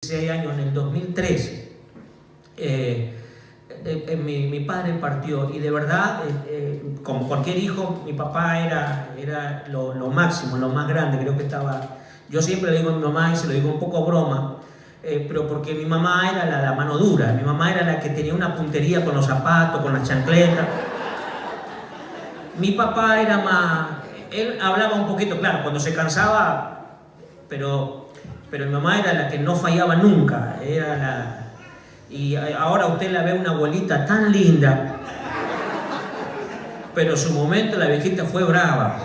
16 años, en el 2013, mi padre partió, y de verdad, como cualquier hijo, mi papá era lo máximo, lo más grande. Creo que estaba, yo siempre le digo a mi mamá, y se lo digo un poco a broma, pero porque mi mamá era la mano dura, mi mamá era la que tenía una puntería con los zapatos, con las chancletas. Mi papá era más, él hablaba un poquito, claro, cuando se cansaba, pero mi mamá era la que no fallaba nunca, y ahora usted la ve una abuelita tan linda, pero en su momento la viejita fue brava.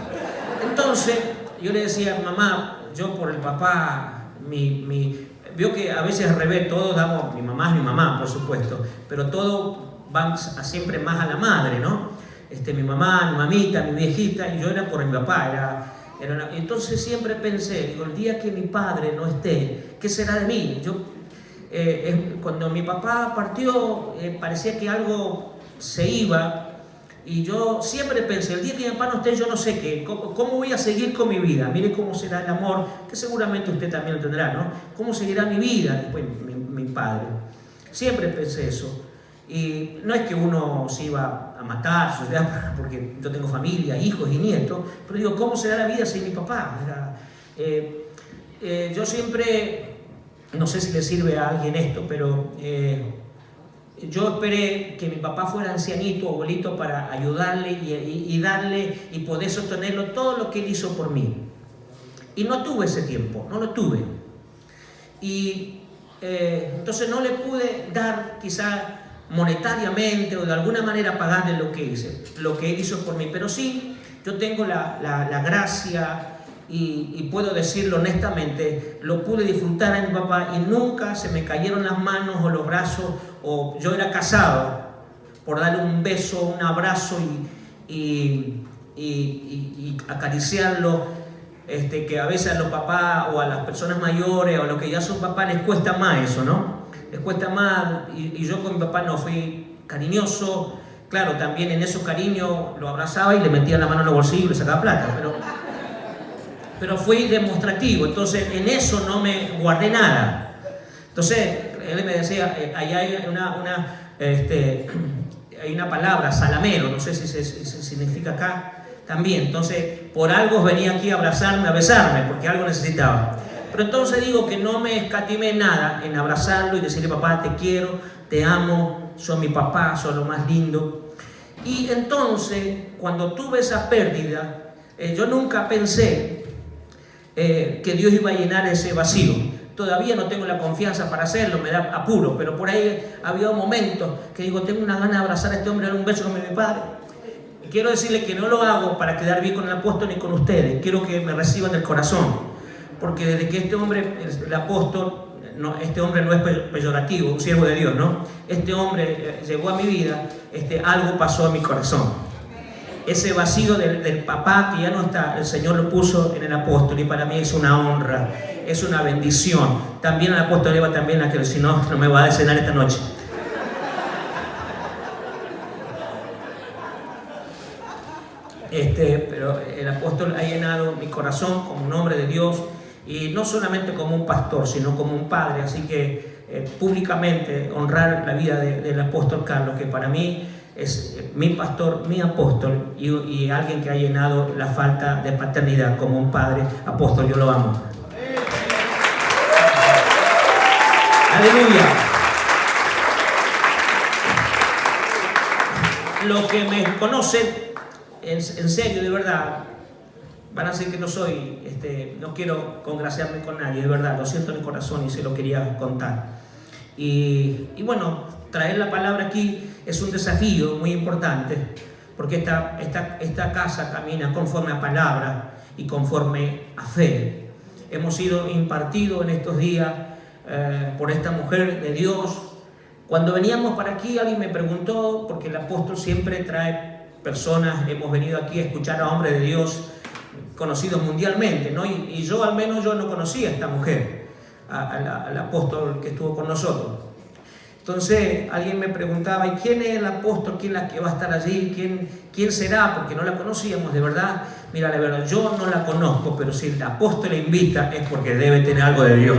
Entonces yo le decía, mamá, yo por el papá, vio que a veces al revés, todos damos, mi mamá es mi mamá, por supuesto, pero todos van siempre más a la madre, ¿no? Mi mamá, mi mamita, mi viejita, y yo era por mi papá, entonces siempre pensé, digo, el día que mi padre no esté, ¿qué será de mí? Cuando mi papá partió, parecía que algo se iba, y yo siempre pensé, el día que mi papá no esté, yo no sé qué, cómo voy a seguir con mi vida. Mire cómo será el amor, que seguramente usted también lo tendrá, ¿no? ¿Cómo seguirá mi vida después mi padre? Siempre pensé eso. Y no es que uno se iba a matar, porque yo tengo familia, hijos y nietos, pero digo, ¿cómo será la vida sin mi papá? Yo siempre, no sé si le sirve a alguien esto, pero yo esperé que mi papá fuera ancianito, abuelito, para ayudarle y darle y poder sostenerlo todo lo que él hizo por mí. Y no tuve ese tiempo, no lo tuve. Y entonces no le pude dar quizá monetariamente o de alguna manera pagarle lo que él hizo por mí, pero sí, yo tengo la gracia y puedo decirlo honestamente, lo pude disfrutar a mi papá y nunca se me cayeron las manos o los brazos, o yo era casado, por darle un beso, un abrazo y acariciarlo, que a veces a los papás o a las personas mayores o a los que ya son papás les cuesta más eso, ¿no? Les cuesta más, y yo con mi papá no fui cariñoso. Claro, también en esos cariños lo abrazaba y le metía la mano en el bolsillo y le sacaba plata, pero fui demostrativo, entonces en eso no me guardé nada. Entonces él me decía, allá hay una palabra, salamero, no sé si significa acá también. Entonces por algo venía aquí a abrazarme, a besarme, porque algo necesitaba. Pero entonces digo que no me escatimé nada en abrazarlo y decirle, papá, te quiero, te amo, sos mi papá, sos lo más lindo. Y entonces, cuando tuve esa pérdida, yo nunca pensé que Dios iba a llenar ese vacío. Todavía no tengo la confianza para hacerlo, me da apuro, pero por ahí había momentos que digo, tengo una gana de abrazar a este hombre, darle un beso como mi padre. Y quiero decirle que no lo hago para quedar bien con el apóstol ni con ustedes, quiero que me reciban del corazón. Porque desde que este hombre, el apóstol, este hombre no es peyorativo, un siervo de Dios, ¿no? Este hombre llegó a mi vida, algo pasó en mi corazón. Ese vacío del papá que ya no está, el Señor lo puso en el apóstol, y para mí es una honra, es una bendición. También al apóstol Eva, también a que si no me va a cenar esta noche. Pero el apóstol ha llenado mi corazón como un hombre de Dios, y no solamente como un pastor, sino como un padre. Así que públicamente honrar la vida del apóstol Carlos, que para mí es mi pastor, mi apóstol, y alguien que ha llenado la falta de paternidad como un padre apóstol. Yo lo amo. Aleluya. Los que me conocen en serio, de verdad, van a decir que no soy, no quiero congraciarme con nadie, de verdad, lo siento en el corazón y se lo quería contar. Y bueno, traer la palabra aquí es un desafío muy importante, porque esta casa camina conforme a palabra y conforme a fe. Hemos sido impartidos en estos días por esta mujer de Dios. Cuando veníamos para aquí, alguien me preguntó, porque el apóstol siempre trae personas, hemos venido aquí a escuchar a hombres de Dios conocidos mundialmente, ¿no? Y yo al menos yo no conocía a esta mujer, al apóstol que estuvo con nosotros. Entonces alguien me preguntaba, ¿y quién es el apóstol? ¿Quién es la que va a estar allí? ¿Quién será? Porque no la conocíamos, de verdad. Mira, de verdad, yo no la conozco, pero si el apóstol le invita es porque debe tener algo de Dios.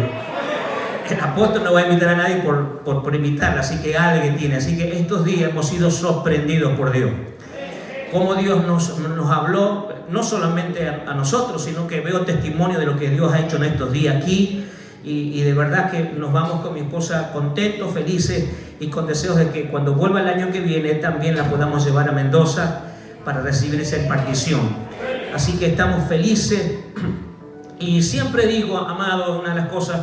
El apóstol no va a invitar a nadie por invitarla, así que alguien tiene. Así que estos días hemos sido sorprendidos por Dios. Cómo Dios nos habló, no solamente a nosotros, sino que veo testimonio de lo que Dios ha hecho en estos días aquí. Y de verdad que nos vamos con mi esposa contentos, felices y con deseos de que cuando vuelva el año que viene también la podamos llevar a Mendoza para recibir esa impartición. Así que estamos felices. Y siempre digo, amado, una de las cosas,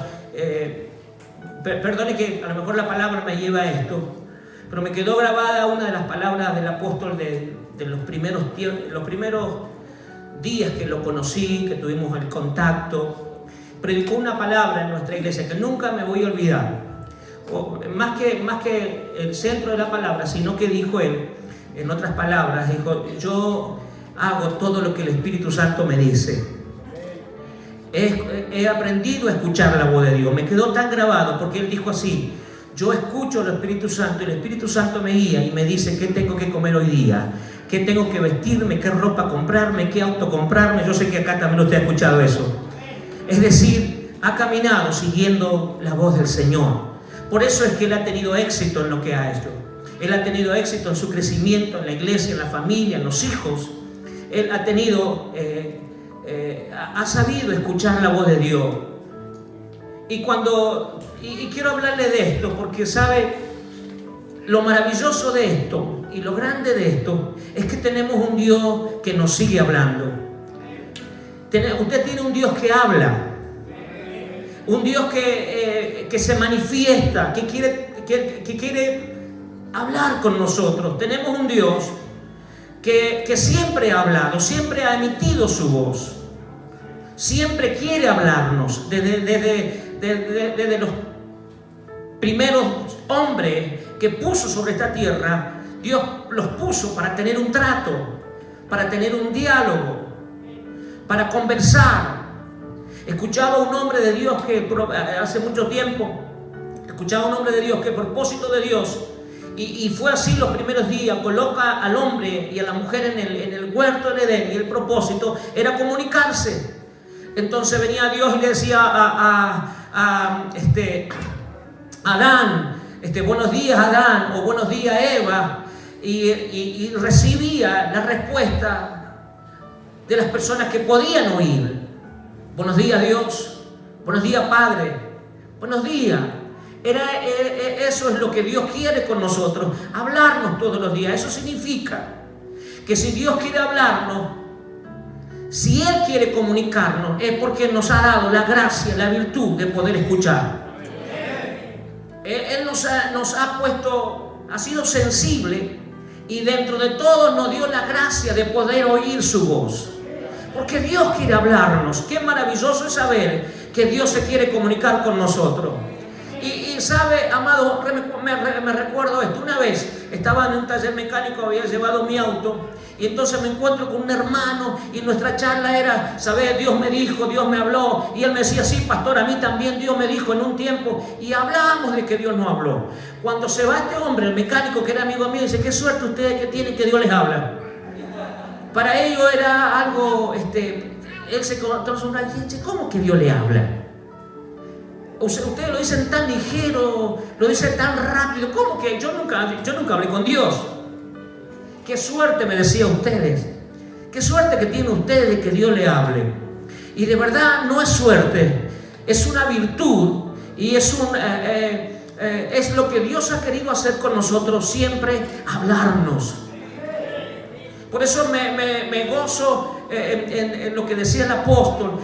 perdone que a lo mejor la palabra me lleva a esto, pero me quedó grabada una de las palabras del apóstol de los primeros días que lo conocí, que tuvimos el contacto. Predicó una palabra en nuestra iglesia que nunca me voy a olvidar, más que el centro de la palabra, sino que dijo él, en otras palabras, dijo: yo hago todo lo que el Espíritu Santo me dice. He aprendido a escuchar la voz de Dios. Me quedó tan grabado porque él dijo así: yo escucho al Espíritu Santo y el Espíritu Santo me guía y me dice qué tengo que comer hoy día, qué tengo que vestirme, qué ropa comprarme, qué auto comprarme. Yo sé que acá también usted ha escuchado eso. Es decir, ha caminado siguiendo la voz del Señor. Por eso es que él ha tenido éxito en lo que ha hecho. Él ha tenido éxito en su crecimiento, en la iglesia, en la familia, en los hijos. Él ha tenido... ha sabido escuchar la voz de Dios. Y quiero hablarle de esto porque sabe lo maravilloso de esto y lo grande de esto es que tenemos un Dios que nos sigue hablando. Usted tiene un Dios que habla, un Dios que se manifiesta, que quiere hablar con nosotros. Tenemos un Dios que siempre ha hablado, siempre ha emitido su voz, siempre quiere hablarnos. Desde los primeros hombres que puso sobre esta tierra, Dios los puso para tener un trato, para tener un diálogo, para conversar. Escuchaba un hombre de Dios que hace mucho tiempo, que a propósito de Dios, y fue así los primeros días, coloca al hombre y a la mujer en el huerto del Edén, y el propósito era comunicarse. Entonces venía Dios y le decía a Adán, buenos días Adán, o buenos días Eva, y recibía la respuesta de las personas que podían oír. Buenos días Dios, buenos días Padre, buenos días. Eso es lo que Dios quiere con nosotros, hablarnos todos los días. Eso significa que si Dios quiere hablarnos, si Él quiere comunicarnos, es porque nos ha dado la gracia, la virtud de poder escuchar. Él nos ha puesto, ha sido sensible, y dentro de todo nos dio la gracia de poder oír su voz. Porque Dios quiere hablarnos. Qué maravilloso es saber que Dios se quiere comunicar con nosotros. Y sabe, amado, me recuerdo esto. Una vez estaba en un taller mecánico, había llevado mi auto, y entonces me encuentro con un hermano, y nuestra charla era, ¿sabes? Dios me dijo, Dios me habló, y él me decía: sí, pastor, a mí también Dios me dijo en un tiempo, y hablábamos de que Dios nos habló. Cuando se va este hombre, el mecánico que era amigo mío, dice: qué suerte ustedes que tienen que Dios les habla. Para ellos era algo, él se transformó y dice: ¿cómo que Dios le habla? Ustedes lo dicen tan ligero, lo dicen tan rápido. ¿Cómo que yo nunca hablé con Dios? Qué suerte, me decía ustedes. Qué suerte que tienen ustedes de que Dios le hable. Y de verdad no es suerte, es una virtud, y es lo que Dios ha querido hacer con nosotros, siempre hablarnos. Por eso me gozo en lo que decía el apóstol.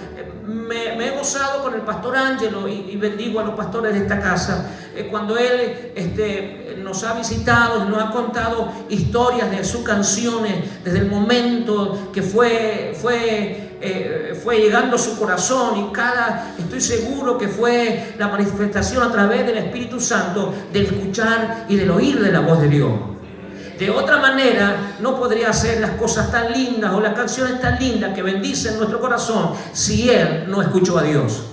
Me he gozado con el pastor Ángelo, y bendigo a los pastores de esta casa, cuando él nos ha visitado y nos ha contado historias de sus canciones, desde el momento que fue llegando a su corazón, y estoy seguro que fue la manifestación a través del Espíritu Santo, del escuchar y del oír de la voz de Dios. De otra manera, no podría hacer las cosas tan lindas o las canciones tan lindas que bendicen nuestro corazón si Él no escuchó a Dios.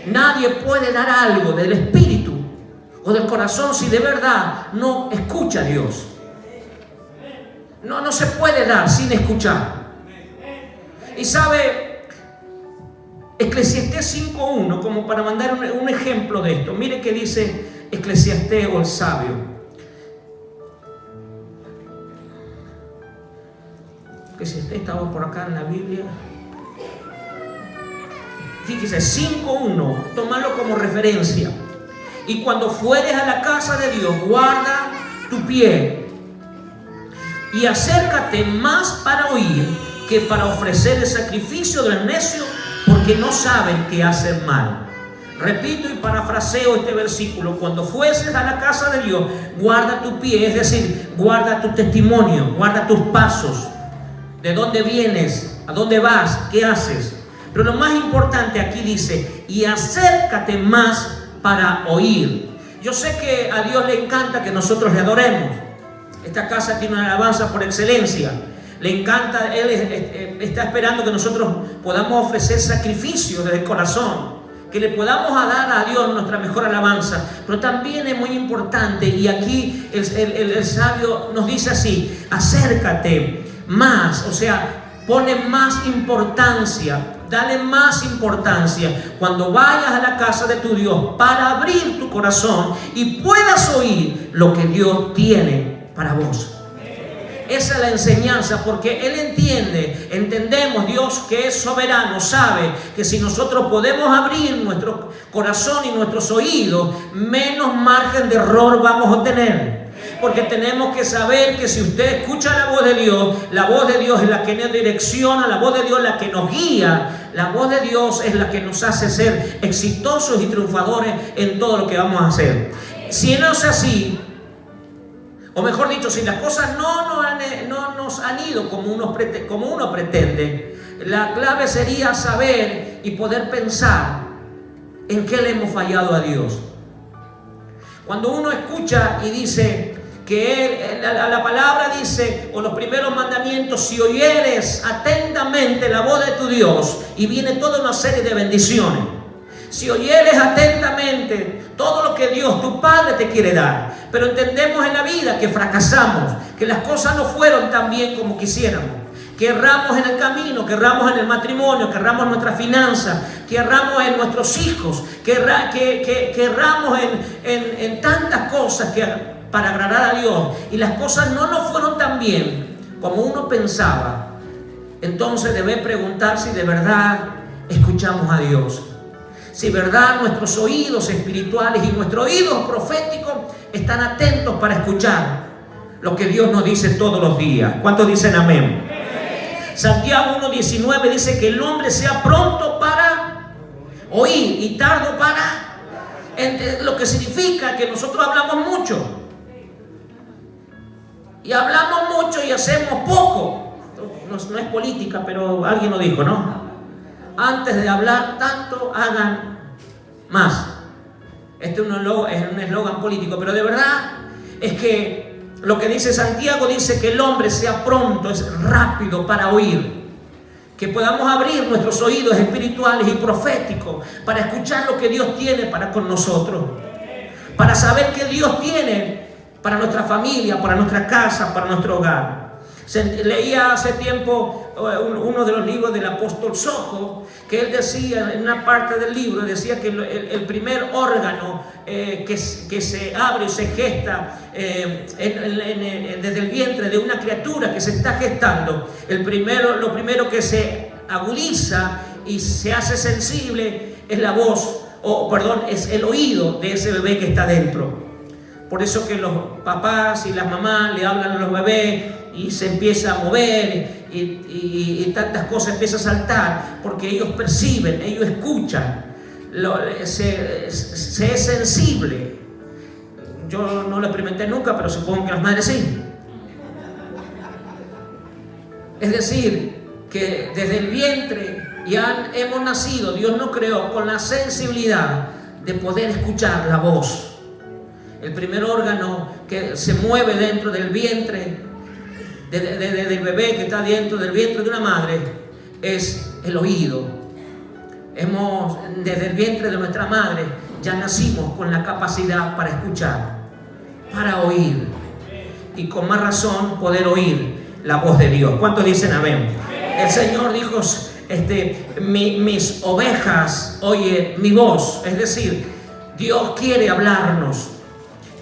Nadie puede dar algo del espíritu o del corazón si de verdad no escucha a Dios. No se puede dar sin escuchar. Y sabe, Eclesiastés 5:1, como para mandar un ejemplo de esto. Mire qué dice Eclesiastés, o el sabio. Eclesiastés estaba por acá en la Biblia. Fíjese, 5:1, tómalo como referencia. Y cuando fueres a la casa de Dios, guarda tu pie y acércate más para oír que para ofrecer el sacrificio del necio, porque no saben que hacen mal. Repito y parafraseo este versículo: cuando fueses a la casa de Dios, guarda tu pie, es decir, guarda tu testimonio, guarda tus pasos, de dónde vienes, a dónde vas, qué haces. Pero lo más importante aquí dice: y acércate más para oír. Yo sé que a Dios le encanta que nosotros le adoremos. Esta casa tiene una alabanza por excelencia. Le encanta, Él está esperando que nosotros podamos ofrecer sacrificios desde el corazón, que le podamos dar a Dios nuestra mejor alabanza. Pero también es muy importante, y aquí el sabio nos dice así: acércate más, o sea, pone más importancia, dale más importancia cuando vayas a la casa de tu Dios, para abrir tu corazón y puedas oír lo que Dios tiene para vos. Esa es la enseñanza, porque Él entendemos, Dios que es soberano, sabe que si nosotros podemos abrir nuestro corazón y nuestros oídos, menos margen de error vamos a tener. Porque tenemos que saber que si usted escucha la voz de Dios es la que nos direcciona, la voz de Dios es la que nos guía, la voz de Dios es la que nos hace ser exitosos y triunfadores en todo lo que vamos a hacer. Si no es así, o mejor dicho, si las cosas no nos han ido como uno pretende, la clave sería saber y poder pensar en qué le hemos fallado a Dios. Cuando uno escucha y dice que la palabra dice, o los primeros mandamientos: si oyeres atentamente la voz de tu Dios, y viene toda una serie de bendiciones. Si oyeres atentamente todo lo que Dios, tu Padre, te quiere dar. Pero entendemos en la vida que fracasamos, que las cosas no fueron tan bien como quisiéramos, que erramos en el camino, que erramos en el matrimonio, que erramos en nuestras finanzas, que erramos en nuestros hijos, que erramos en tantas cosas para agradar a Dios, y las cosas no nos fueron tan bien como uno pensaba. Entonces debe preguntar si de verdad escuchamos a Dios, si de verdad nuestros oídos espirituales y nuestros oídos proféticos están atentos para escuchar lo que Dios nos dice todos los días. ¿Cuántos dicen amén? Santiago 1:19 dice que el hombre sea pronto para oír y tardo para entender, lo que significa que nosotros hablamos mucho. Y hablamos mucho y hacemos poco. No es política, pero alguien lo dijo, ¿no? Antes de hablar tanto, hagan más. Este es un eslogan político, pero de verdad es que lo que dice Santiago dice que el hombre sea pronto, es rápido para oír. Que podamos abrir nuestros oídos espirituales y proféticos para escuchar lo que Dios tiene para con nosotros. Para saber que Dios tiene para nuestra familia, para nuestra casa, para nuestro hogar. Leía hace tiempo uno de los libros del apóstol Sojo, que él decía, en una parte del libro, decía que el primer órgano que se abre y se gesta desde el vientre de una criatura que se está gestando, lo primero que se agudiza y se hace sensible es la voz, es el oído de ese bebé que está dentro. Por eso que los papás y las mamás le hablan a los bebés y se empieza a mover y tantas cosas empiezan a saltar, porque ellos perciben, ellos escuchan, se es sensible. Yo no lo experimenté nunca, pero supongo que las madres sí. Es decir, que desde el vientre ya hemos nacido, Dios nos creó con la sensibilidad de poder escuchar la voz. El primer órgano que se mueve dentro del vientre del bebé que está dentro del vientre de una madre es el oído. Desde el vientre de nuestra madre ya nacimos con la capacidad para escuchar, para oír, y con más razón poder oír la voz de Dios. ¿Cuántos dicen amén? El Señor dijo mis ovejas oyen mi voz. Es decir, Dios quiere hablarnos,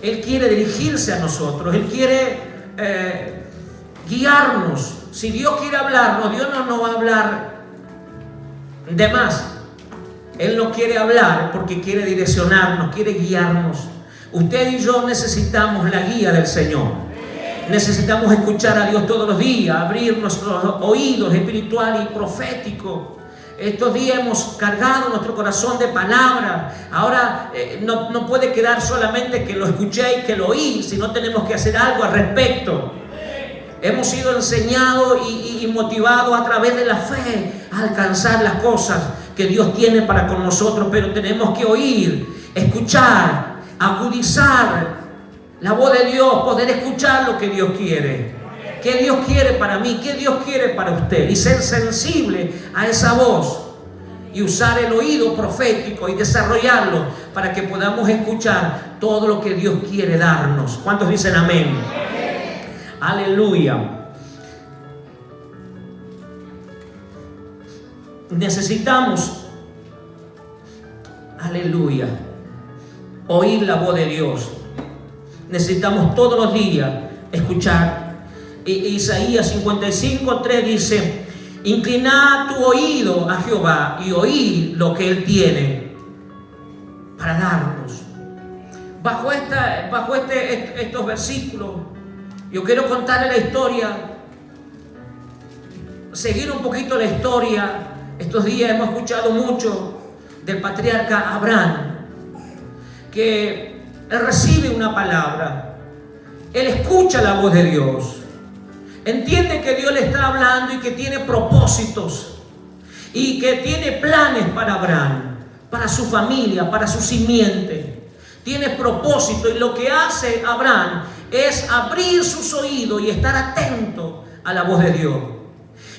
Él quiere dirigirse a nosotros, Él quiere guiarnos. Si Dios quiere hablarnos, Dios no nos va a hablar de más. Él no quiere hablar porque quiere direccionarnos, quiere guiarnos. Usted y yo necesitamos la guía del Señor. Necesitamos escuchar a Dios todos los días, abrir nuestros oídos espiritual y profético. Estos días hemos cargado nuestro corazón de palabras. Ahora no puede quedar solamente que lo escuché y que lo oí, sino tenemos que hacer algo al respecto. Hemos sido enseñados y motivados a través de la fe a alcanzar las cosas que Dios tiene para con nosotros, pero tenemos que oír, escuchar, agudizar la voz de Dios, poder escuchar lo que Dios quiere. ¿Qué Dios quiere para mí? ¿Qué Dios quiere para usted? Y ser sensible a esa voz y usar el oído profético y desarrollarlo para que podamos escuchar todo lo que Dios quiere darnos. ¿Cuántos dicen amén? Aleluya. Necesitamos, aleluya, oír la voz de Dios. Necesitamos todos los días escuchar. Isaías 55:3 dice: inclina tu oído a Jehová y oíd lo que Él tiene para darnos. Bajo estos versículos, yo quiero contarle la historia, seguir un poquito la historia. Estos días hemos escuchado mucho del patriarca Abraham, que él recibe una palabra, él escucha la voz de Dios, entiende que Dios le está hablando y que tiene propósitos y que tiene planes para Abraham, para su familia, para su simiente. Tiene propósito, y lo que hace Abraham es abrir sus oídos y estar atento a la voz de Dios.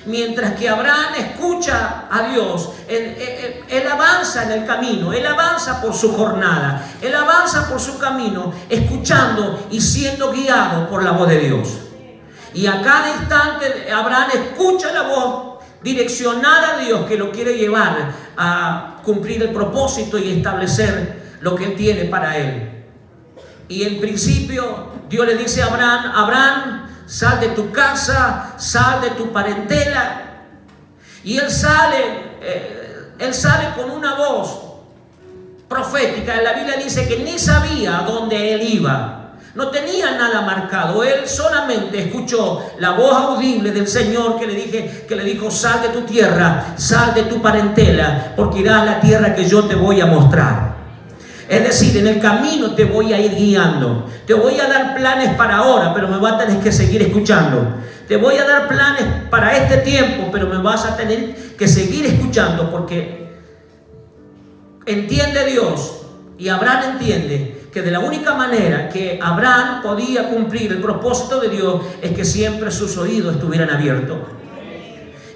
Mientras que Abraham escucha a Dios, él avanza en el camino, él avanza por su jornada, él avanza por su camino, escuchando y siendo guiado por la voz de Dios. Y a cada instante Abraham escucha la voz direccionada a Dios, que lo quiere llevar a cumplir el propósito y establecer lo que Él tiene para él. Y en principio Dios le dice a Abraham: Abraham, sal de tu casa, sal de tu parentela. Y él sale con una voz profética. La Biblia dice que ni sabía dónde él iba. No tenía nada marcado. Él solamente escuchó la voz audible del Señor que le dijo: sal de tu tierra, sal de tu parentela, porque irás a la tierra que yo te voy a mostrar. Es decir, en el camino te voy a ir guiando. Te voy a dar planes para ahora, pero me vas a tener que seguir escuchando. Te voy a dar planes para este tiempo, pero me vas a tener que seguir escuchando, porque entiende Dios, y Abraham entiende que de la única manera que Abraham podía cumplir el propósito de Dios es que siempre sus oídos estuvieran abiertos.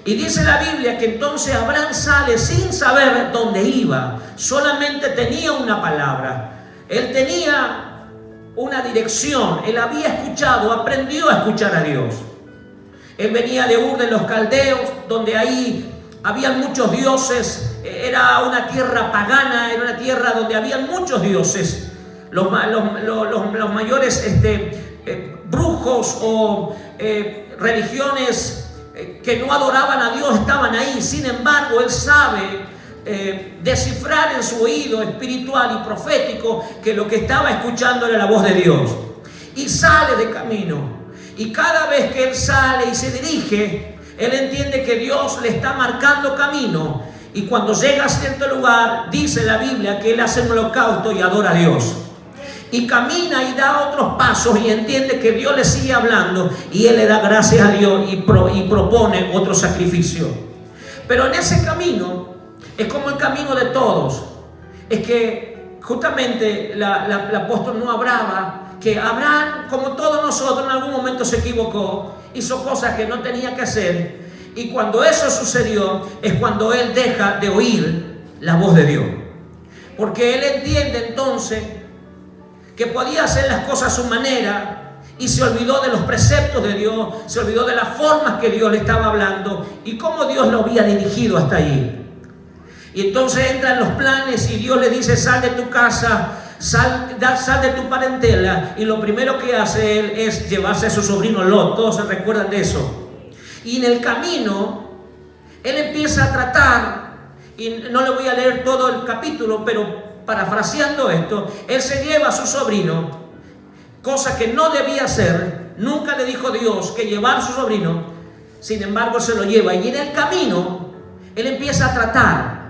Y dice la Biblia que entonces Abraham sale sin saber dónde iba, solamente tenía una palabra, él tenía una dirección, él había escuchado, aprendió a escuchar a Dios. Él venía de Ur de los Caldeos, donde ahí había muchos dioses, era una tierra pagana, era una tierra donde había muchos dioses. Los mayores brujos o religiones que no adoraban a Dios estaban ahí. Sin embargo, él sabe descifrar en su oído espiritual y profético que lo que estaba escuchando era la voz de Dios. Y sale de camino. Y cada vez que él sale y se dirige, él entiende que Dios le está marcando camino. Y cuando llega a cierto lugar, dice la Biblia que él hace un holocausto y adora a Dios. Y camina y da otros pasos y entiende que Dios le sigue hablando, y él le da gracias a Dios y propone otro sacrificio. Pero en ese camino es como el camino de todos. Es que justamente el apóstol no hablaba que Abraham, como todos nosotros, en algún momento se equivocó, hizo cosas que no tenía que hacer, y cuando eso sucedió es cuando él deja de oír la voz de Dios, porque él entiende entonces que podía hacer las cosas a su manera y se olvidó de los preceptos de Dios, se olvidó de las formas que Dios le estaba hablando y cómo Dios lo había dirigido hasta allí. Y entonces entra en los planes y Dios le dice: sal de tu casa, sal de tu parentela. Y lo primero que hace él es llevarse a su sobrino Lot. Todos se recuerdan de eso. Y en el camino él empieza a tratar, y no le voy a leer todo el capítulo, pero parafraseando esto, él se lleva a su sobrino, cosa que no debía hacer. Nunca le dijo Dios que llevar a su sobrino, sin embargo se lo lleva. Y en el camino él empieza a tratar.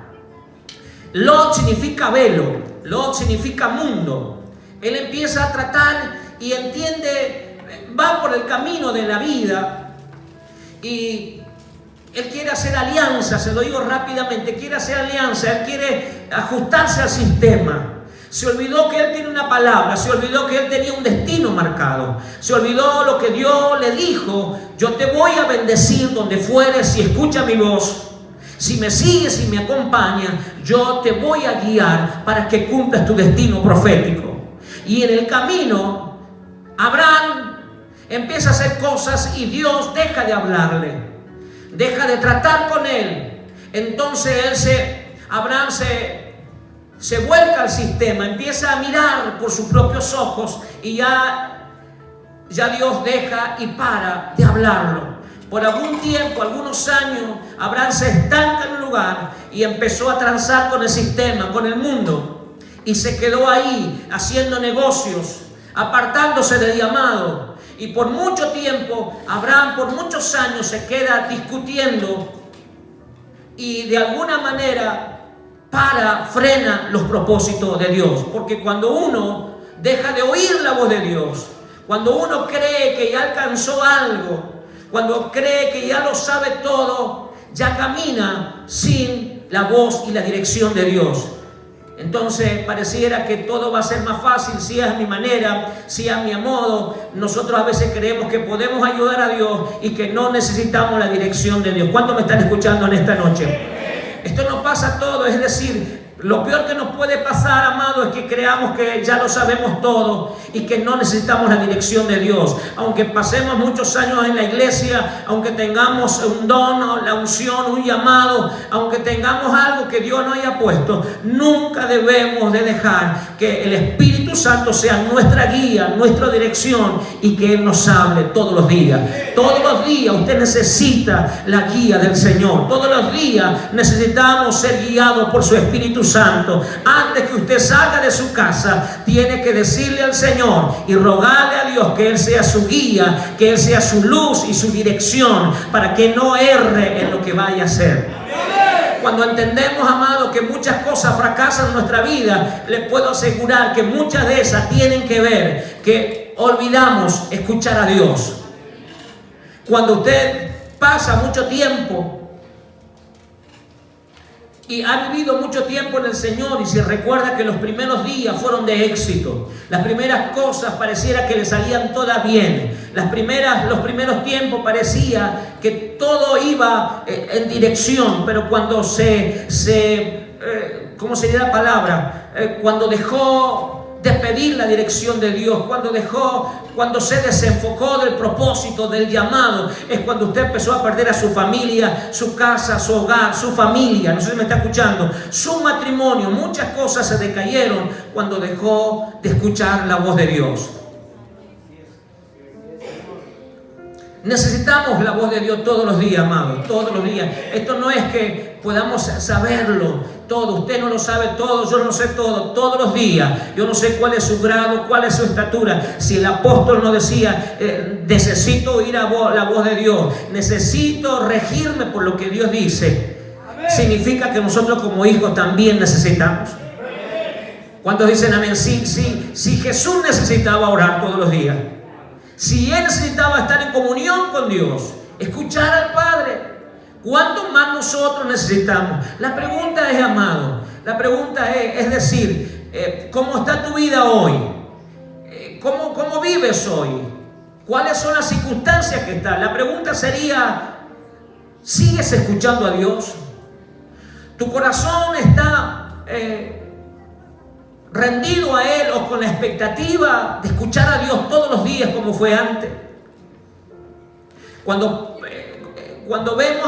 Lot significa velo, Lot significa mundo. Él empieza a tratar y entiende, va por el camino de la vida y él quiere hacer alianza. Se lo digo rápidamente, quiere hacer alianza, él quiere ajustarse al sistema. Se olvidó que él tiene una palabra, se olvidó que él tenía un destino marcado, se olvidó lo que Dios le dijo: yo te voy a bendecir donde fueres si escuchas mi voz. Si me sigues y me acompañas, yo te voy a guiar para que cumplas tu destino profético. Y en el camino, Abraham empieza a hacer cosas y Dios deja de hablarle, deja de tratar con él. Entonces Abraham se vuelca al sistema, empieza a mirar por sus propios ojos y ya Dios deja y para de hablarlo. Por algún tiempo, algunos años, Abraham se estanca en un lugar y empezó a transar con el sistema, con el mundo. Y se quedó ahí haciendo negocios, apartándose del llamado. Y por mucho tiempo, Abraham por muchos años se queda discutiendo y de alguna manera frena los propósitos de Dios. Porque cuando uno deja de oír la voz de Dios, cuando uno cree que ya alcanzó algo, cuando cree que ya lo sabe todo, ya camina sin la voz y la dirección de Dios. Entonces pareciera que todo va a ser más fácil si es a mi manera, si es a mi modo. Nosotros a veces creemos que podemos ayudar a Dios y que no necesitamos la dirección de Dios. ¿Cuántos me están escuchando en esta noche? Esto nos pasa a todos, es decir, lo peor que nos puede pasar, amado, es que creamos que ya lo sabemos todo y que no necesitamos la dirección de Dios. Aunque pasemos muchos años en la iglesia, aunque tengamos un don, la unción, un llamado, aunque tengamos algo que Dios no haya puesto, nunca debemos de dejar que el Espíritu Santo sea nuestra guía, nuestra dirección y que Él nos hable todos los días. Todos los días usted necesita la guía del Señor. Todos los días necesitamos ser guiados por su Espíritu Santo. Antes que usted salga de su casa, tiene que decirle al Señor y rogarle a Dios que Él sea su guía, que Él sea su luz y su dirección, para que no erre en lo que vaya a hacer. Cuando entendemos, amado, que muchas cosas fracasan en nuestra vida, les puedo asegurar que muchas de esas tienen que ver que olvidamos escuchar a Dios. Cuando usted pasa mucho tiempo y ha vivido mucho tiempo en el Señor y se recuerda que los primeros días fueron de éxito, las primeras cosas pareciera que le salían todas bien, los primeros tiempos parecía que todo iba en dirección, pero cuando ¿cómo sería la palabra? Cuando dejó de pedir la dirección de Dios, cuando se desenfocó del propósito, del llamado, es cuando usted empezó a perder a su familia, su casa, su hogar, su familia, no sé si me está escuchando, su matrimonio. Muchas cosas se decayeron cuando dejó de escuchar la voz de Dios. Necesitamos la voz de Dios todos los días, amados, todos los días. Esto no es que podamos saberlo todo. Usted no lo sabe todo, yo no lo sé todo. Todos los días, yo no sé cuál es su grado, cuál es su estatura. Si el apóstol no decía, necesito oír la voz de Dios, necesito regirme por lo que Dios dice, significa que nosotros como hijos también necesitamos. ¿Cuántos dicen amén? Si Jesús necesitaba orar todos los días, si Él necesitaba estar en comunión con Dios, escuchar al Padre, ¿cuánto más nosotros necesitamos? La pregunta es, amado, la pregunta es decir, ¿cómo está tu vida hoy? ¿Cómo vives hoy? ¿Cuáles son las circunstancias que están? La pregunta sería, ¿sigues escuchando a Dios? ¿Tu corazón está rendido a Él o con la expectativa de escuchar a Dios todos los días como fue antes. Cuando vemos,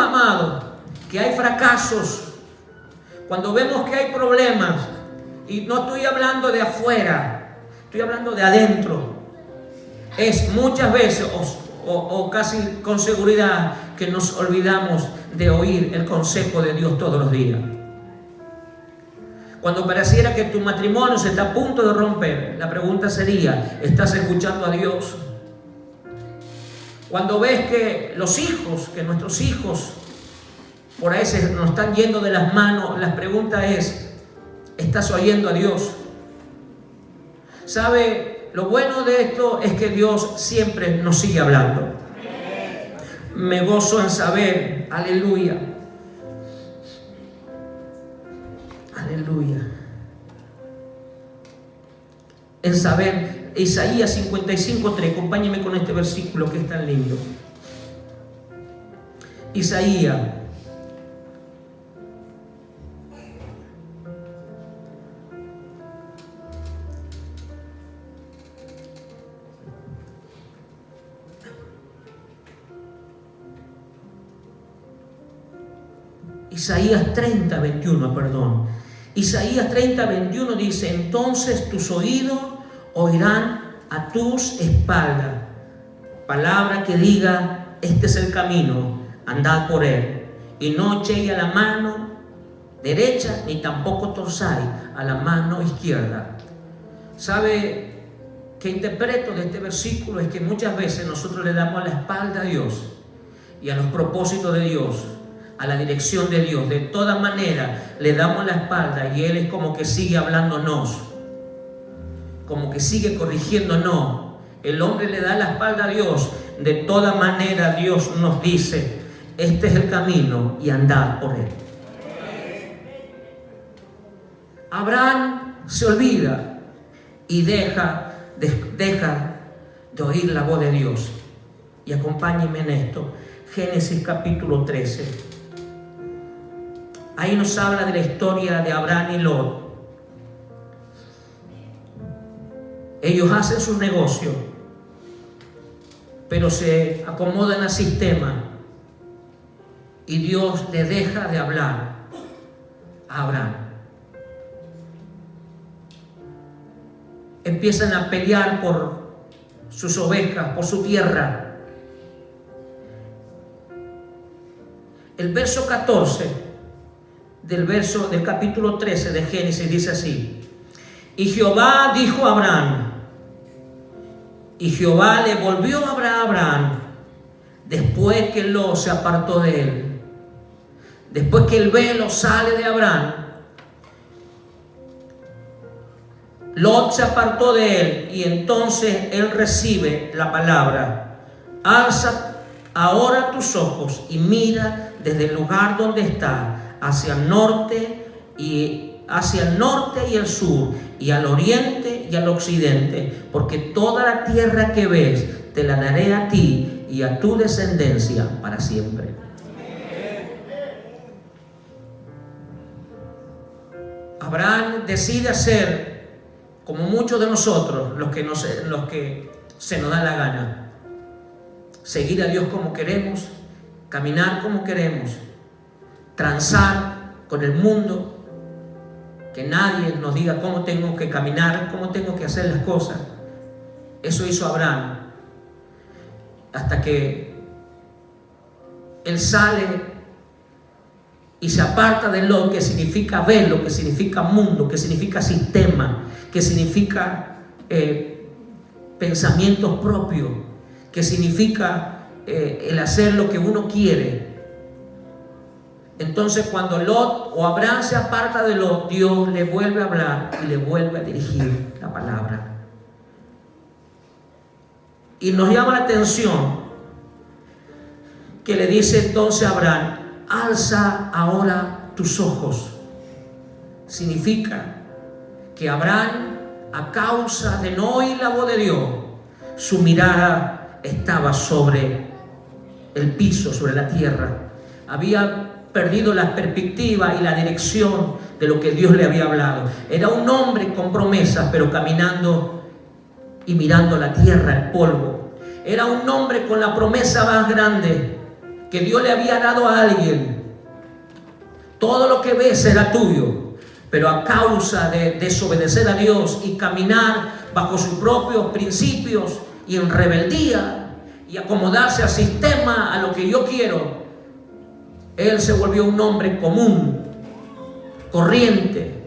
amado, que hay fracasos, cuando vemos que hay problemas, y no estoy hablando de afuera, estoy hablando de adentro, es muchas veces o casi con seguridad que nos olvidamos de oír el consejo de Dios todos los días. Cuando pareciera que tu matrimonio se está a punto de romper, la pregunta sería: ¿estás escuchando a Dios? Cuando ves que nuestros hijos por ahí nos están yendo de las manos, la pregunta es: ¿estás oyendo a Dios? ¿Sabe? Lo bueno de esto es que Dios siempre nos sigue hablando. Me gozo en saber, aleluya, aleluya, en saber, Isaías 55:3, acompáñeme con este versículo que es tan lindo. Isaías Isaías 30:21 dice: entonces tus oídos oirán a tus espaldas palabra que diga: este es el camino, andad por él, y no echéis a la mano derecha, ni tampoco torzáis a la mano izquierda. ¿Sabe qué interpreto de este versículo? Es que muchas veces nosotros le damos la espalda a Dios y a los propósitos de Dios, a la dirección de Dios. De todas maneras le damos la espalda y Él es como que sigue hablándonos, como que sigue corrigiéndonos. El hombre le da la espalda a Dios. De todas maneras Dios nos dice: este es el camino y andad por él. Abraham se olvida y deja de oír la voz de Dios. Y acompáñenme en esto, Génesis capítulo 13. Ahí nos habla de la historia de Abraham y Lot. Ellos hacen su negocio, pero se acomodan al sistema y Dios le deja de hablar a Abraham. Empiezan a pelear por sus ovejas, por su tierra. El verso 14 del capítulo 13 de Génesis dice así: y Jehová dijo a Abraham, y Jehová le volvió a hablar a Abraham después que Lot se apartó de él. Después que el velo sale de Abraham, Lot se apartó de él, y entonces él recibe la palabra: alza ahora tus ojos y mira desde el lugar donde está hacia el norte y el sur, y al oriente y al occidente, porque toda la tierra que ves te la daré a ti y a tu descendencia para siempre. Abraham decide hacer como muchos de nosotros, los que se nos da la gana, seguir a Dios como queremos, caminar como queremos, transar con el mundo, que nadie nos diga cómo tengo que caminar, cómo tengo que hacer las cosas. Eso hizo Abraham, hasta que él sale y se aparta de Lot, que significa velo, que significa mundo, que significa sistema, que significa pensamientos propios, que significa el hacer lo que uno quiere. Entonces, cuando Lot o Abraham se aparta de Lot, Dios le vuelve a hablar y le vuelve a dirigir la palabra. Y nos llama la atención que le dice entonces a Abraham: alza ahora tus ojos. Significa que Abraham, a causa de no oír la voz de Dios, su mirada estaba sobre el piso, sobre la tierra. Había perdido la perspectiva y la dirección de lo que Dios le había hablado. Era un hombre con promesas, pero caminando y mirando la tierra, el polvo. Era un hombre con la promesa más grande que Dios le había dado a alguien. Todo lo que ves será tuyo, pero a causa de desobedecer a Dios y caminar bajo sus propios principios y en rebeldía y acomodarse al sistema, a lo que yo quiero, él se volvió un hombre común, corriente,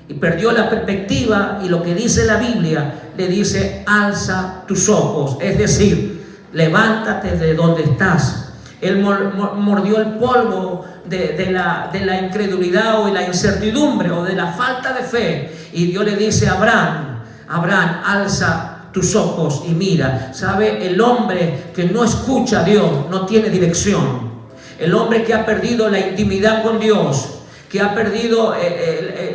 y perdió la perspectiva. Y lo que dice la Biblia, le dice: alza tus ojos, es decir, levántate de donde estás. Él mordió el polvo de la incredulidad o de la incertidumbre o de la falta de fe, y Dios le dice a Abraham: Abraham, alza tus ojos y mira. ¿Sabe? El hombre que no escucha a Dios no tiene dirección. El hombre que ha perdido la intimidad con Dios, que ha perdido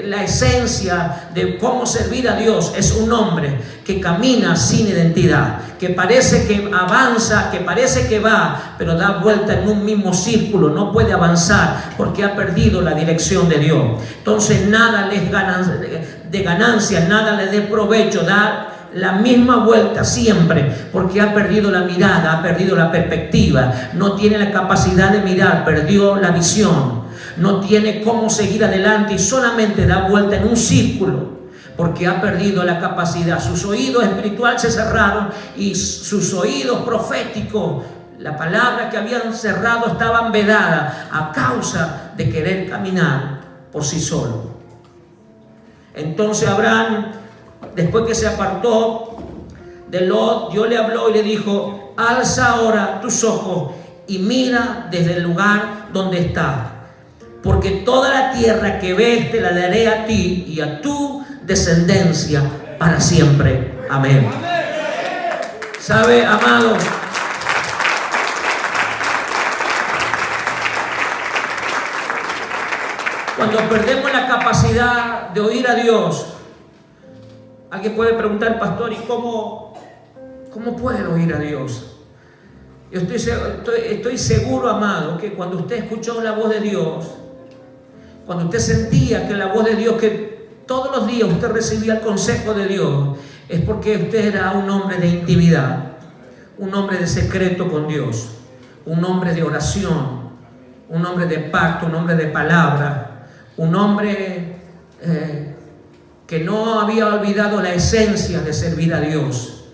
la esencia de cómo servir a Dios, es un hombre que camina sin identidad, que parece que avanza, que parece que va, pero da vuelta en un mismo círculo, no puede avanzar porque ha perdido la dirección de Dios. Entonces nada le es de ganancia, nada le dé provecho, da la misma vuelta siempre, porque ha perdido la mirada, ha perdido la perspectiva, no tiene la capacidad de mirar, perdió la visión, no tiene cómo seguir adelante y solamente da vuelta en un círculo, porque ha perdido la capacidad. Sus oídos espirituales se cerraron y sus oídos proféticos, la palabra que habían cerrado, estaban vedadas a causa de querer caminar por sí solo. Entonces Abraham, después que se apartó de Lot, Dios le habló y le dijo: alza ahora tus ojos y mira desde el lugar donde estás, porque toda la tierra que ves te la daré a ti y a tu descendencia para siempre. Amén. ¿Sabe, amado? Cuando perdemos la capacidad de oír a Dios, alguien puede preguntar: pastor, ¿y cómo puedo oír a Dios? Yo estoy seguro, amado, que cuando usted escuchó la voz de Dios, cuando usted sentía que la voz de Dios, que todos los días usted recibía el consejo de Dios, es porque usted era un hombre de intimidad, un hombre de secreto con Dios, un hombre de oración, un hombre de pacto, un hombre de palabra, un hombre que no había olvidado la esencia de servir a Dios.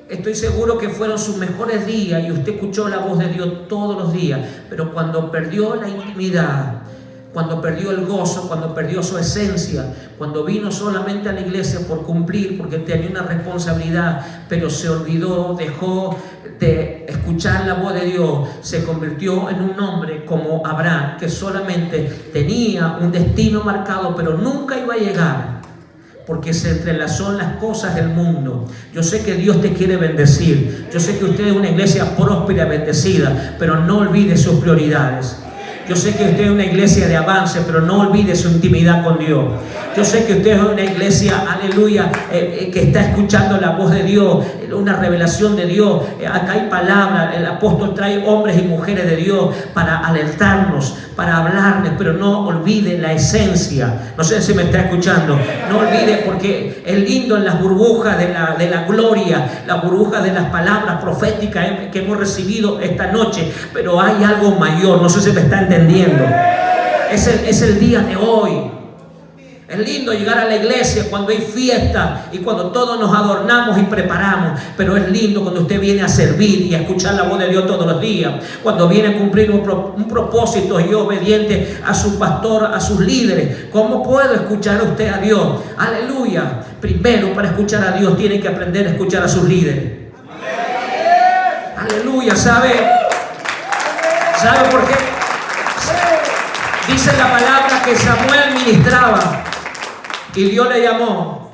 Estoy seguro que fueron sus mejores días y usted escuchó la voz de Dios todos los días, pero cuando perdió la intimidad, cuando perdió el gozo, cuando perdió su esencia, cuando vino solamente a la iglesia por cumplir, porque tenía una responsabilidad, pero se olvidó, dejó de escuchar la voz de Dios, se convirtió en un hombre como Abraham, que solamente tenía un destino marcado, pero nunca iba a llegar, porque se entrelazó en las cosas del mundo. Yo sé que Dios te quiere bendecir, yo sé que usted es una iglesia próspera, bendecida, pero no olvide sus prioridades. Yo sé que usted es una iglesia de avance, pero no olvide su intimidad con Dios. Yo sé que usted es una iglesia, aleluya, que está escuchando la voz de Dios, una revelación de Dios. Acá hay palabra, el apóstol trae hombres y mujeres de Dios para alertarnos, para hablarles, pero no olvide la esencia. No sé si me está escuchando. No olvide, porque es lindo en las burbujas de la gloria, las burbujas de las palabras proféticas que hemos recibido esta noche, pero hay algo mayor. No sé si me está entendiendo. Es el día de hoy. Es lindo llegar a la iglesia cuando hay fiesta y cuando todos nos adornamos y preparamos, pero es lindo cuando usted viene a servir y a escuchar la voz de Dios todos los días, cuando viene a cumplir un propósito y obediente a su pastor, a sus líderes. ¿Cómo puedo escuchar a usted a Dios? Aleluya. Primero, para escuchar a Dios tiene que aprender a escuchar a sus líderes. Aleluya. ¿Sabe por qué? Dice la palabra que Samuel ministraba y Dios le llamó,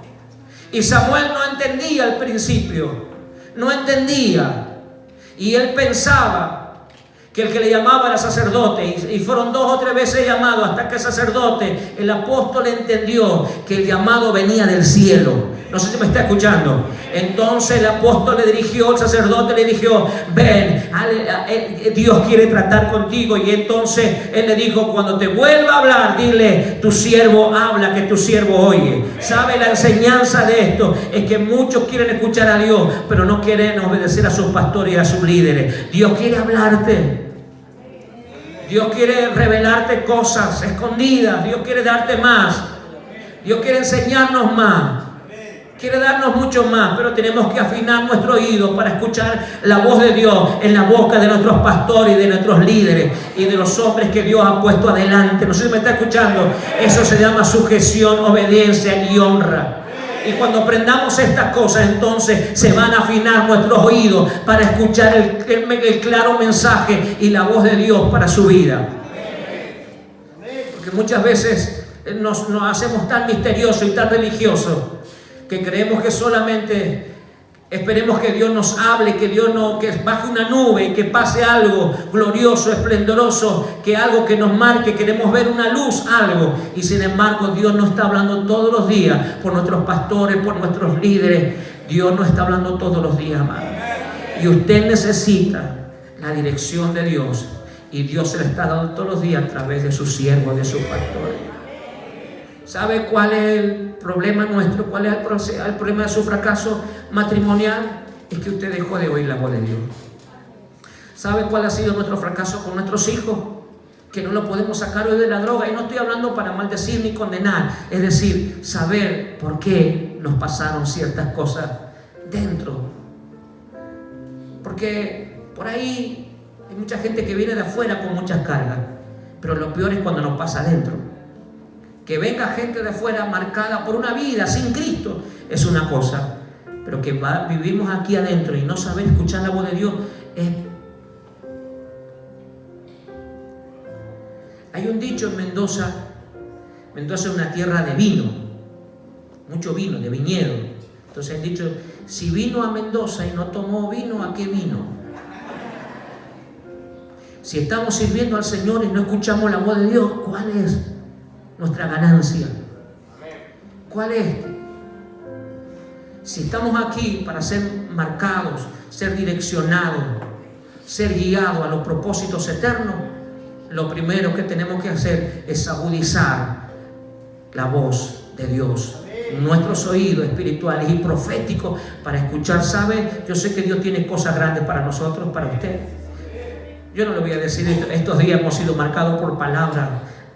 y Samuel no entendía al principio, no entendía, y él pensaba que el que le llamaba era sacerdote, y fueron 2 o 3 veces llamados hasta que el sacerdote, el apóstol, entendió que el llamado venía del cielo, No sé si me está escuchando. Entonces el apóstol le dirigió, el sacerdote le dijo, ven, Dios quiere tratar contigo. Y entonces él le dijo, cuando te vuelva a hablar, dile, tu siervo habla, que tu siervo oye. ¿Sabe la enseñanza de esto? Es que muchos quieren escuchar a Dios, pero no quieren obedecer a sus pastores y a sus líderes. Dios quiere hablarte. Dios quiere revelarte cosas escondidas. Dios quiere darte más. Dios quiere enseñarnos más. Quiere darnos mucho más, pero tenemos que afinar nuestro oído para escuchar la voz de Dios en la boca de nuestros pastores y de nuestros líderes y de los hombres que Dios ha puesto adelante. No sé si me está escuchando. Eso se llama sujeción, obediencia y honra. Y cuando aprendamos estas cosas, entonces se van a afinar nuestros oídos para escuchar el claro mensaje y la voz de Dios para su vida. Porque muchas veces nos hacemos tan misteriosos y tan religiosos que creemos que solamente esperemos que Dios nos hable, que baje una nube y que pase algo glorioso, esplendoroso, que algo que nos marque, queremos ver una luz, algo. Y sin embargo, Dios nos está hablando todos los días por nuestros pastores, por nuestros líderes. Dios nos está hablando todos los días, amado. Y usted necesita la dirección de Dios. Y Dios se le está dando todos los días a través de sus siervos, de sus pastores. ¿Sabe cuál es el problema nuestro? ¿Cuál es el problema de su fracaso matrimonial? Es que usted dejó de oír la voz de Dios. ¿Sabe cuál ha sido nuestro fracaso con nuestros hijos? Que no lo podemos sacar hoy de la droga. Y no estoy hablando para maldecir ni condenar. Es decir, saber por qué nos pasaron ciertas cosas dentro. Porque por ahí hay mucha gente que viene de afuera con muchas cargas. Pero lo peor es cuando nos pasa adentro. Que venga gente de afuera marcada por una vida sin Cristo es una cosa, pero que vivimos aquí adentro y no saber escuchar la voz de Dios es... Hay un dicho en Mendoza. Mendoza es una tierra de vino, mucho vino, de viñedo. Entonces han dicho, si vino a Mendoza y no tomó vino, ¿a qué vino? Si estamos sirviendo al Señor y no escuchamos la voz de Dios, ¿cuál es nuestra ganancia? ¿Cuál es? Si estamos aquí para ser marcados, ser direccionados, ser guiados a los propósitos eternos, lo primero que tenemos que hacer es agudizar la voz de Dios, nuestros oídos espirituales y proféticos para escuchar. ¿Sabe? Yo sé que Dios tiene cosas grandes para nosotros, para usted. Yo no le voy a decir esto. Estos días hemos sido marcados por palabras.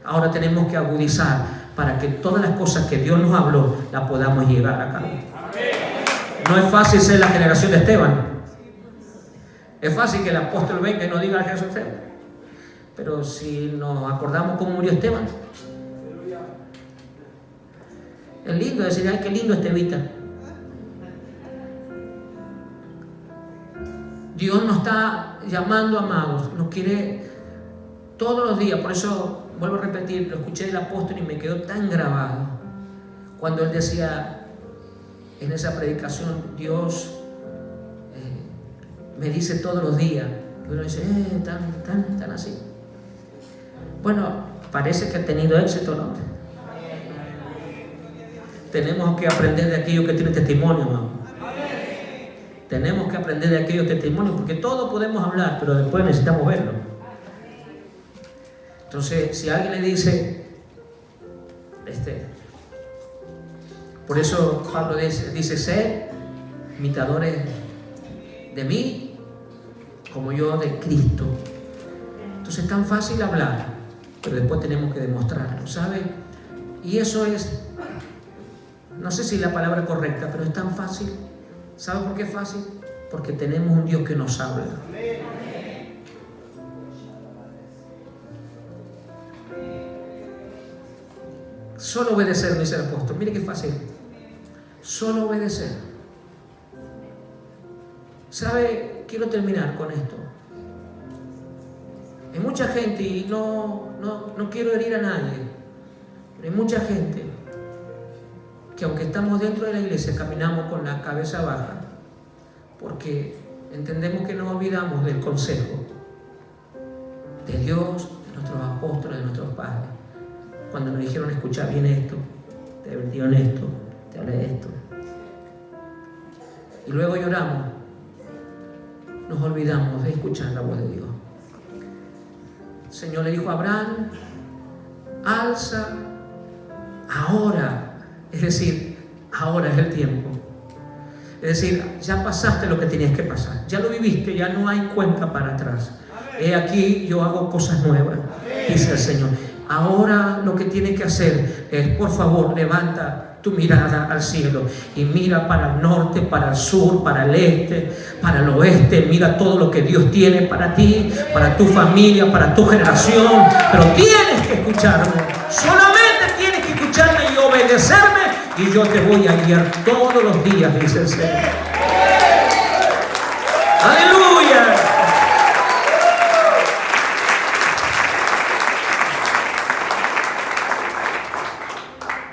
Ahora tenemos que agudizar para que todas las cosas que Dios nos habló las podamos llevar a cabo. No es fácil ser la generación de Esteban. Es fácil que el apóstol venga y nos diga a Jesús Esteban. Pero si nos acordamos cómo murió Esteban, es lindo decir, ay, qué lindo Estevita. Dios nos está llamando, amados, nos quiere todos los días. Por eso vuelvo a repetir, lo escuché del apóstol y me quedó tan grabado cuando él decía en esa predicación, Dios me dice todos los días. Y uno dice, tan así. Bueno, parece que ha tenido éxito, ¿no? Tenemos que aprender de aquellos que tienen testimonio, hermano. Tenemos que aprender de aquellos testimonios, porque todos podemos hablar, pero después necesitamos verlo. Entonces, si alguien le dice, por eso Pablo dice, sed imitadores de mí, como yo de Cristo. Entonces es tan fácil hablar, pero después tenemos que demostrarlo, ¿sabe? Y eso es, no sé si la palabra es correcta, pero es tan fácil. ¿Sabe por qué es fácil? Porque tenemos un Dios que nos habla. Solo obedecer, dice el apóstol. Mire qué fácil. Solo obedecer. ¿Sabe? Quiero terminar con esto. Hay mucha gente, y no quiero herir a nadie, pero hay mucha gente que aunque estamos dentro de la iglesia, caminamos con la cabeza baja, porque entendemos que nos olvidamos del consejo de Dios, de nuestros apóstoles, de nuestros padres. Cuando nos dijeron, escucha bien esto, te advirtieron esto, te hablé de esto. y luego lloramos, nos olvidamos de escuchar la voz de Dios. El Señor le dijo a Abraham: alza ahora, es decir, ahora es el tiempo. Es decir, ya pasaste lo que tenías que pasar, ya lo viviste, ya no hay cuenta para atrás. He aquí, yo hago cosas nuevas, dice el Señor. Ahora lo que tienes que hacer es, por favor, levanta tu mirada al cielo y mira para el norte, para el sur, para el este, para el oeste. Mira todo lo que Dios tiene para ti, para tu familia, para tu generación. Pero tienes que escucharme, solamente tienes que escucharme y obedecerme, y yo te voy a guiar todos los días, dice el Señor. ¡Aleluya!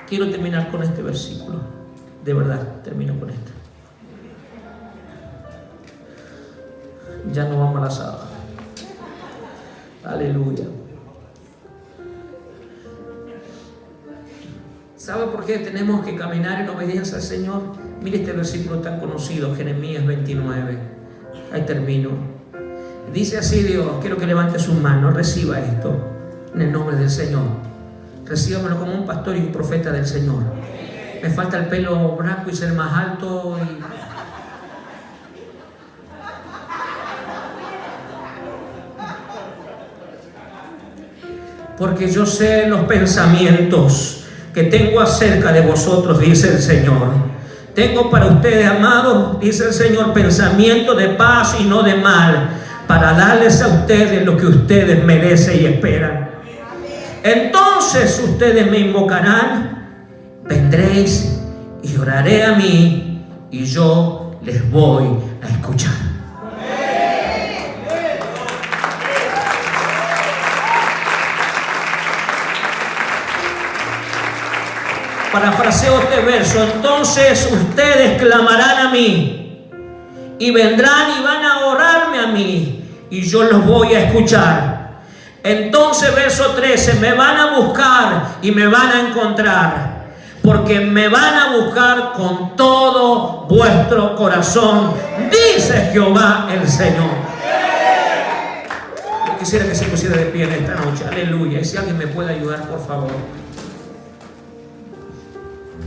Quiero terminar con este versículo. De verdad, termino con esto. Ya no vamos a la sábana. Aleluya. ¿Sabe por qué tenemos que caminar en obediencia al Señor? Mire este versículo tan conocido, Jeremías 29. Ahí termino. Dice así Dios, quiero que levante sus manos, reciba esto en el nombre del Señor. Recíbamelo como un pastor y un profeta del Señor. Me falta el pelo blanco y ser más alto porque yo sé los pensamientos que tengo acerca de vosotros, dice el Señor. Tengo para ustedes, amados, dice el Señor, pensamientos de paz y no de mal, para darles a ustedes lo que ustedes merecen y esperan. Entonces ustedes me invocarán, vendréis y oraré a mí, y yo les voy a escuchar. Parafraseo este verso: entonces ustedes clamarán a mí, y vendrán y van a orarme a mí, y yo los voy a escuchar. Entonces, verso 13, me van a buscar y me van a encontrar, porque me van a buscar con todo vuestro corazón, dice Jehová el Señor. Yo quisiera que se pusiera de pie en esta noche, aleluya, y si alguien me puede ayudar, por favor.